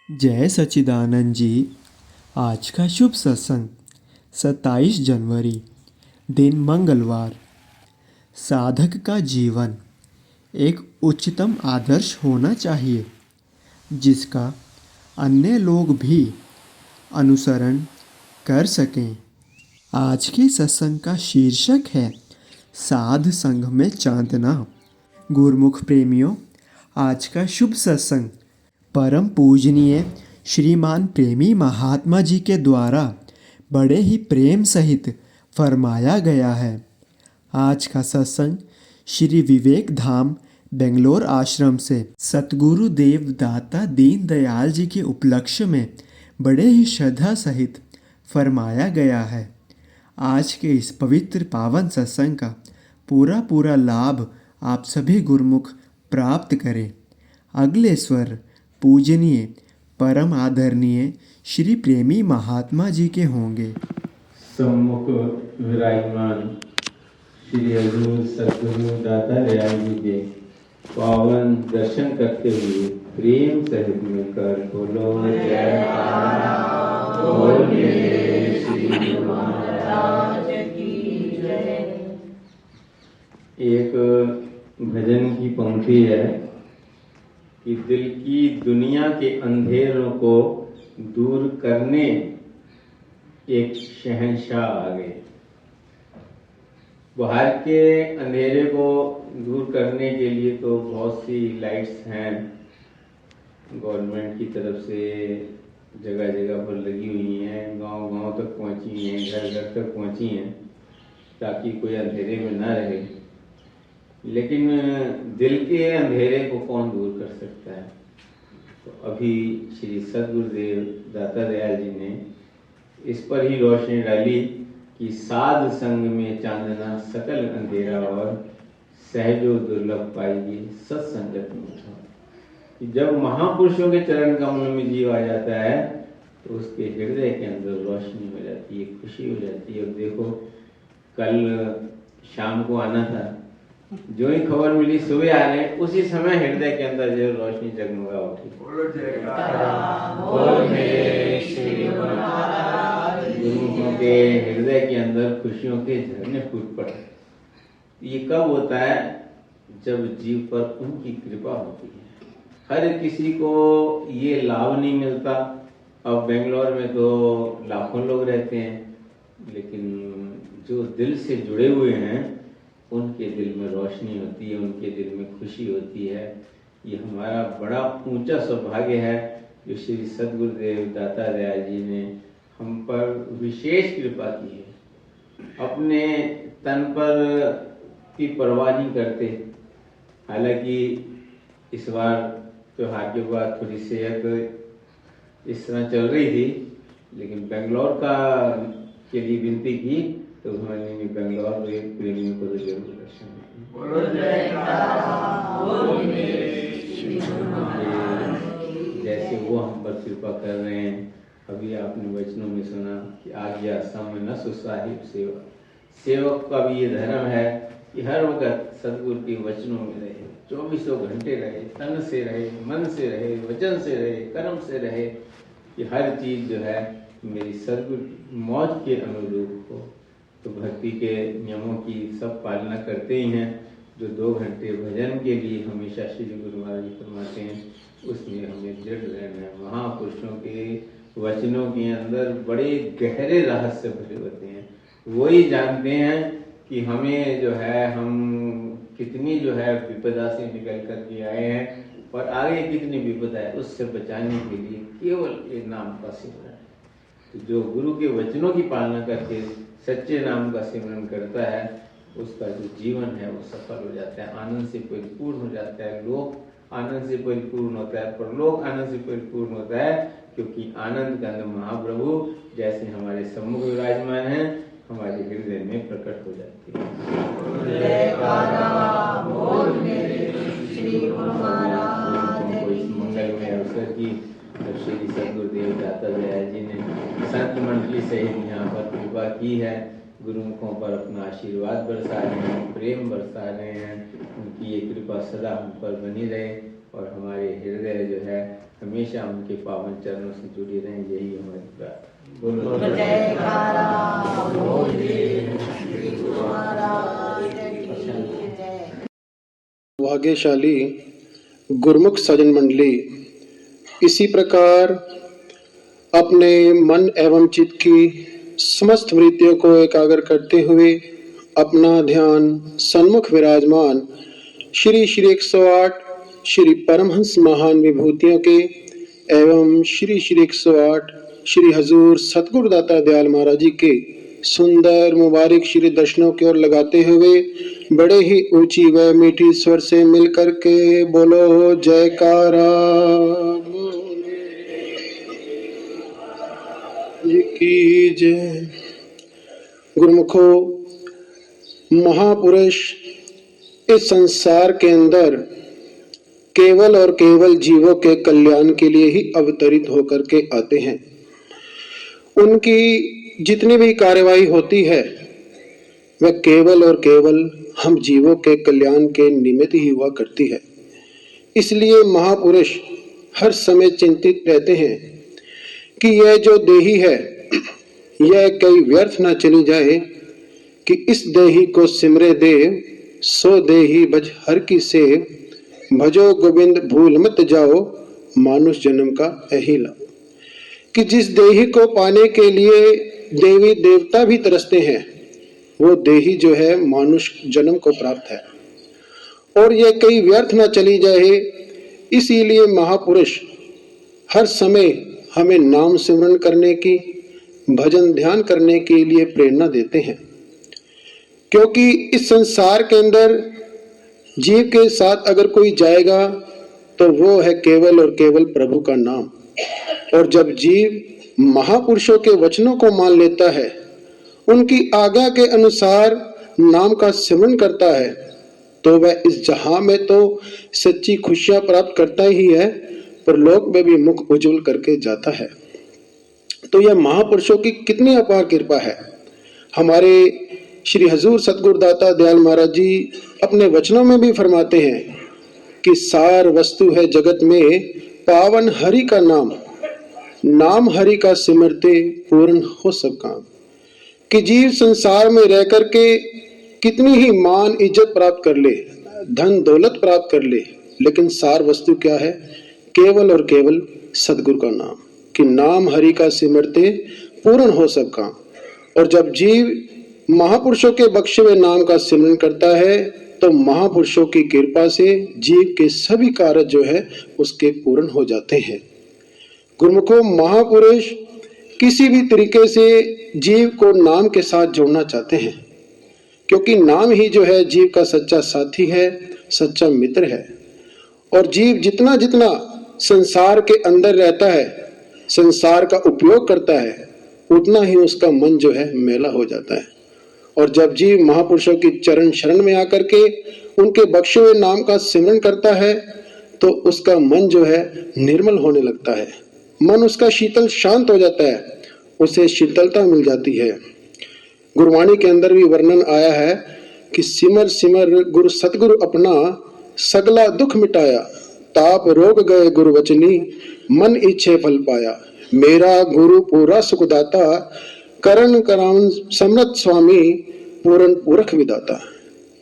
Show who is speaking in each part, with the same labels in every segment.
Speaker 1: जय सच्चिदानंद जी। आज का शुभ सत्संग 27 जनवरी, दिन मंगलवार। साधक का जीवन एक उच्चतम आदर्श होना चाहिए जिसका अन्य लोग भी अनुसरण कर सकें। आज के सत्संग का शीर्षक है साध संग में चांदना। गुरुमुख प्रेमियों, आज का शुभ सत्संग परम पूजनीय श्रीमान प्रेमी महात्मा जी के द्वारा बड़े ही प्रेम सहित फरमाया गया है। आज का सत्संग श्री विवेक धाम बेंगलोर आश्रम से सतगुरु देव दाता दीन दयाल जी के उपलक्ष्य में बड़े ही श्रद्धा सहित फरमाया गया है। आज के इस पवित्र पावन सत्संग का पूरा लाभ आप सभी गुरुमुख प्राप्त करें। अगले स्वर पूजनीय परम आदरणीय श्री प्रेमी महात्मा जी के होंगे।
Speaker 2: सम्मुख विराजमान श्री हजूर सद्गुरु दाता दयाल जी के पावन दर्शन करते हुए प्रेम सहित मिलकर बोलो जय बोल मेरे श्री गुरु महाराज की जय। एक भजन की पंक्ति है कि दिल की दुनिया के अंधेरों को दूर करने एक शहंशाह आ गए। बाहर के अंधेरे को दूर करने के लिए तो बहुत सी लाइट्स हैं, गवर्नमेंट की तरफ से जगह जगह पर लगी हुई हैं, गांव तक पहुंची हैं, घर घर तक पहुंची हैं ताकि कोई अंधेरे में ना रहे। लेकिन दिल के अंधेरे को कौन दूर कर सकता है? तो अभी श्री सद्गुरुदेव दाता दयाल जी ने इस पर ही रोशनी डाली कि साध संग में चांदना सकल अंधेरा और सहजो दुर्लभ पाएगी सत्संगत में उठा। कि जब महापुरुषों के चरण कमल में जीव आ जाता है तो उसके हृदय के अंदर रोशनी हो जाती है, खुशी हो जाती है। अब देखो, कल शाम को आना था, जो ही खबर मिली सुबह आ रहे, उसी समय हृदय के अंदर जो रोशनी जगमगा उठी। गुरुमुखों के हृदय के अंदर खुशियों के झरने फूट पड़े। ये कब होता है? जब जीव पर उनकी कृपा होती है। हर किसी को ये लाभ नहीं मिलता। अब बेंगलोर में तो लाखों लोग रहते हैं, लेकिन जो दिल से जुड़े हुए हैं उनके दिल में रोशनी होती है, उनके दिल में खुशी होती है। ये हमारा बड़ा ऊंचा सौभाग्य है जो श्री सद्गुरुदेव दाता दयाल जी ने हम पर विशेष कृपा की है। अपने तन पर की परवाह नहीं करते। हालांकि इस बार त्योहार के बाद थोड़ी सेहत इस तरह चल रही थी, लेकिन बेंगलोर के लिए विनती की तो उन्होंने बेंगलोर में प्रेमियों को तो जरूर दर्शन जैसे वो हम पर कृपा कर रहे हैं। अभी आपने वचनों में सुना कि आज्ञा सम न सुसाहिब सेवा। सेवक का भी ये धर्म है कि हर वक्त सदगुरु के वचनों में रहे, 24 घंटे रहे, तन से रहे, मन से रहे, वचन से रहे, कर्म से रहे, कि हर चीज जो है मेरी सदगुरु मौज के अनुरूप हो। तो भक्ति के नियमों की सब पालना करते ही हैं। जो 2 घंटे भजन के लिए हमेशा श्री गुरु महाराज जी फरमाते हैं, उसमें हमें दृढ़ रहना है। महापुरुषों के वचनों के अंदर बड़े गहरे रहस्य भरे होते हैं। वही जानते हैं कि हमें जो है, हम कितनी जो है विपदा से निकल कर के आए हैं और आगे कितनी विपदा है, उससे बचाने के लिए केवल एक नाम का सिमरन है। तो जो गुरु के वचनों की पालना करके सच्चे नाम का सिमरन करता है, उसका जो जीवन है वो सफल हो जाता है, आनंद से परिपूर्ण हो जाता है। लोक आनंद से परिपूर्ण होता है, परलोक आनंद से परिपूर्ण होता है, क्योंकि आनंद का महाप्रभु जैसे हमारे सम्मुख विराजमान है, हमारे हृदय में प्रकट हो जाती है। इस मंगलमय अवसर की श्री सद्गुरुदेव दाता दयाल जी ने संत मंडली सहित यहाँ पर कृपा की है। गुरुमुखों पर अपना आशीर्वाद बरसा रहे हैं, प्रेम बरसा रहे हैं। उनकी ये कृपा सदा हम पर बनी रहे। और हमारे हृदय जो है हमेशा उनके पावन चरणों से जुड़े रहें, यही हमारी प्रार्थना। बोलो
Speaker 3: जयकारा बोलिए श्री गुरु महाराज की जय।
Speaker 4: भाग्यशाली गुरुमुख सज्जन मंडली इसी प्रकार अपने मन एवं चित्त की समस्त वृत्तियों को एकाग्र करते हुए अपना ध्यान सन्मुख विराजमान श्री श्री 108 श्री परमहंस महान विभूतियों के एवं श्री श्री 108 श्री हजूर सतगुरुदाता दयाल महाराज जी के सुंदर मुबारक श्री दर्शनों की ओर लगाते हुए बड़े ही ऊंची व मीठी स्वर से मिलकर के बोलो जयकारा की जय। गुरुमुखो, महापुरुष इस संसार के अंदर केवल और केवल जीवों के कल्याण के लिए ही अवतरित होकर के आते हैं। उनकी जितनी भी कार्यवाही होती है वह केवल और केवल हम जीवों के कल्याण के निमित्त ही हुआ करती है। इसलिए महापुरुष हर समय चिंतित रहते हैं कि यह जो देही है यह कहीं व्यर्थ न चली जाए, कि इस देही को सिमरे दे सो देही भज हर की से, भजो गोविंद भूल मत जाओ मानुष जन्म का यही लाओ। कि जिस देही को पाने के लिए देवी देवता भी तरसते हैं वो देही जो है मानुष जन्म को प्राप्त है, और यह कहीं व्यर्थ न चली जाए। इसीलिए महापुरुष हर समय हमें नाम सिमरन करने की, भजन ध्यान करने के लिए प्रेरणा देते हैं, क्योंकि इस संसार के अंदर जीव के साथ अगर कोई जाएगा तो वो है केवल और केवल प्रभु का नाम। और जब जीव महापुरुषों के वचनों को मान लेता है, उनकी आज्ञा के अनुसार नाम का सिमरन करता है, तो वह इस जहां में तो सच्ची खुशियां प्राप्त करता ही है, पर लोक में भी मुख उज्जवल करके जाता है। तो यह महापुरुषों की कितनी अपार कृपा है। हमारे श्री हजूर सतगुरुदाता दयाल महाराज जी अपने वचनों में भी फरमाते हैं कि सार वस्तु है जगत में पावन हरि का नाम, नाम हरि का सिमरते पूर्ण हो सब काम। कि जीव संसार में रह करके कितनी ही मान इज्जत प्राप्त कर ले, धन दौलत प्राप्त कर ले, लेकिन सार वस्तु क्या है? केवल और केवल सदगुरु का नाम। कि नाम हरि का सिमरते पूर्ण हो सब काम। और जब जीव महापुरुषों के बख्शे हुए नाम का सिमरन करता है तो महापुरुषों की कृपा से जीव के सभी कार्य जो है उसके पूर्ण हो जाते हैं। गुरुमुखों, महापुरुष किसी भी तरीके से जीव को नाम के साथ जोड़ना चाहते हैं, क्योंकि नाम ही जो है जीव का सच्चा साथी है, सच्चा मित्र है। और जीव जितना जितना संसार के अंदर रहता है, संसार का उपयोग करता है, उतना ही उसका मन जो है मैला हो जाता है। और जब जीव महापुरुषों की चरण शरण में आकर के उनके बख्शे हुए नाम का सिमरन करता है तो उसका मन जो है निर्मल होने लगता है, मन उसका शीतल शांत हो जाता है, उसे शीतलता मिल जाती है। गुरबाणी के अंदर भी वर्णन आया है कि सिमर सिमर गुरु सतगुरु अपना, सगला दुख मिटाया, ताप रोग गए गुरु वचनी, मन इच्छे फल पाया। मेरा गुरु पूरा सुखदाता, करण कराउन समृत स्वामी, पूर्ण पुरख विदाता।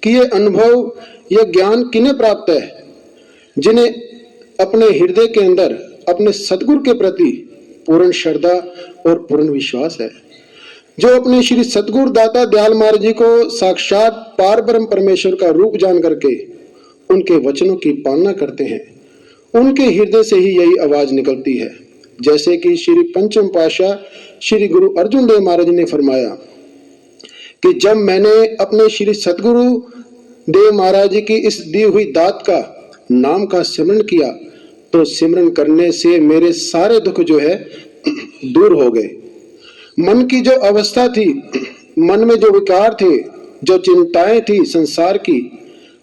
Speaker 4: कि ये अनुभव, यह ज्ञान किन्हें प्राप्त है? जिन्हें अपने हृदय के अंदर अपने सतगुरु के प्रति पूर्ण श्रद्धा और पूर्ण विश्वास है, जो अपने श्री सतगुरु दाता दयाल महाराज जी को साक्षात पार ब्रह्म परमेश्वर का रूप जान करके उनके वचनों की पालना करते हैं। उनके हृदय से ही यही आवाज निकलती है। जैसे कि श्री पंचम पातशाह श्री गुरु अर्जुन देव महाराज ने फरमाया कि जब मैंने अपने श्री सतगुरु देव महाराज की इस दी हुई दात का, नाम का सिमरन किया, तो सिमरन करने से मेरे सारे दुख जो है दूर हो गए। मन की जो अवस्था थी, मन में जो विकार थे, जो चिंताएं थी संसार की,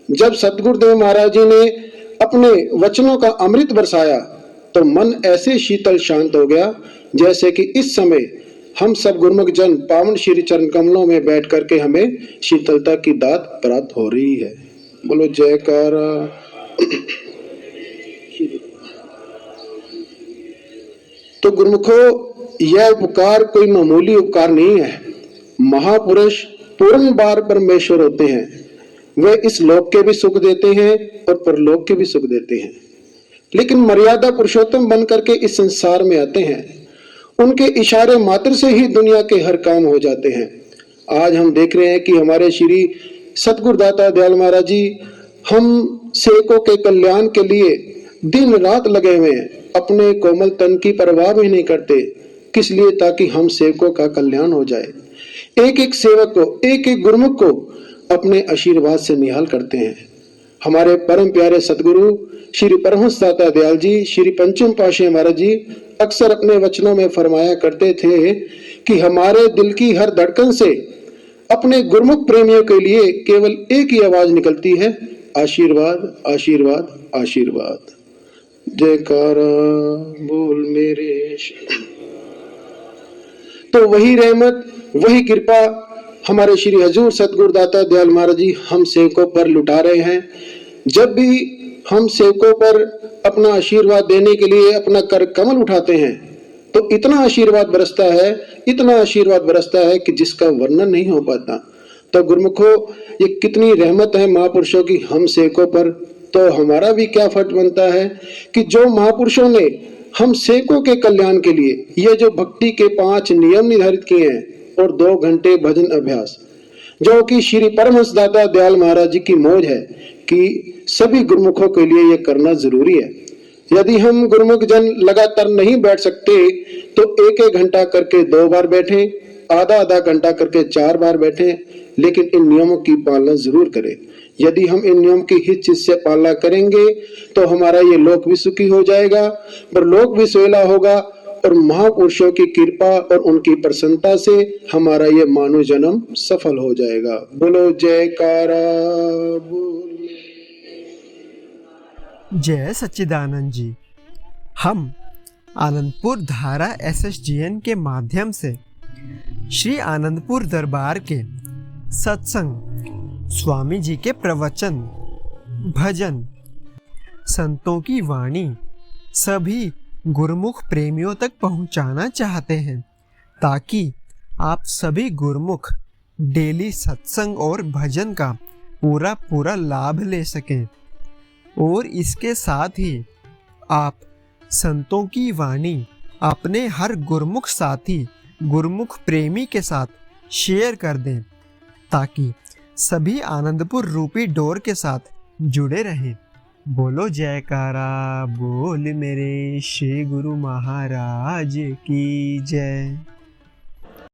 Speaker 4: जब सतगुरुदेव महाराज जी ने अपने वचनों का अमृत बरसाया तो मन ऐसे शीतल शांत हो गया जैसे कि इस समय हम सब गुरुमुख जन पावन श्री चरण कमलों में बैठ करके हमें शीतलता की दात प्राप्त हो रही है। बोलो जयकारा। तो गुरुमुखो, यह उपकार कोई मामूली उपकार नहीं है। महापुरुष पूर्ण बार परमेश्वर होते हैं। वे इस लोक के भी सुख देते हैं और परलोक के भी सुख देते हैं, लेकिन मर्यादा पुरुषोत्तम बन करके इस संसार में आते हैं। उनके इशारे मात्र से ही दुनिया के हर काम हो जाते हैं। आज हम देख रहे हैं कि हमारे श्री सतगुरुदाता दयाल महाराज जी हम सेवकों के कल्याण के लिए दिन रात लगे हुए हैं, अपने कोमल तन की परवाह भी नहीं करते। किस लिए? ताकि हम सेवकों का कल्याण हो जाए। एक एक सेवक को, एक एक गुरुमुख को अपने आशीर्वाद से निहाल करते हैं। हमारे परम प्यारे सतगुरु श्री परमहंस दाता दयाल जी, श्री पंचम पातशाही महाराज जी अक्सर अपने वचनों में फरमाया करते थे कि हमारे दिल की हर धड़कन से अपने गुरुमुख प्रेमियों के लिए केवल एक ही आवाज निकलती है, आशीर्वाद, आशीर्वाद, आशीर्वाद। जयकारा बोल मेरे। तो वही रहमत, वही कृपा हमारे श्री हजूर सतगुरुदाता दयाल महाराज जी हम सेवकों पर लुटा रहे हैं। जब भी हम सेवकों पर अपना आशीर्वाद देने के लिए अपना कर कमल उठाते हैं तो इतना आशीर्वाद बरसता है, इतना आशीर्वाद बरसता है कि जिसका वर्णन नहीं हो पाता। तो गुरुमुखो, ये कितनी रहमत है महापुरुषों की हम सेवकों पर। तो हमारा भी क्या फर्ज बनता है कि जो महापुरुषों ने हम सेवकों के कल्याण के लिए ये जो भक्ति के 5 नियम निर्धारित किए हैं और 2 घंटे भजन अभ्यास, जो कि श्री परमहंस दाता दयाल महाराज जी की मौज है कि सभी गुरुमुखों के लिए यह करना जरूरी है। यदि हम गुरुमुख जन लगातार नहीं बैठ सकते तो 1-1 घंटा करके 2 बार बैठें, आधा घंटा करके 4 बार बैठें, लेकिन इन नियमों की पालना जरूर करें। यदि हम इन नियम की हित चित से पालना करेंगे तो हमारा ये लोक भी सुखी हो जाएगा, परलोक भी सुहेला होगा और महापुरुषों की कृपा और उनकी प्रसन्नता से हमारा ये मानव जन्म सफल हो जाएगा। बोलो जयकारा बोल।
Speaker 1: जय सच्चिदानंद जी। हम आनंदपुर धारा SSGN के माध्यम से श्री आनंदपुर दरबार के सत्संग, स्वामी जी के प्रवचन, भजन, संतों की वाणी सभी गुरुमुख प्रेमियों तक पहुंचाना चाहते हैं, ताकि आप सभी गुरुमुख डेली सत्संग और भजन का पूरा लाभ ले सकें। और इसके साथ ही आप संतों की वाणी अपने हर गुरुमुख साथी, गुरुमुख प्रेमी के साथ शेयर कर दें, ताकि सभी आनंदपुर रूपी डोर के साथ जुड़े रहें। बोलो जयकारा बोल मेरे श्री गुरु महाराज की जय।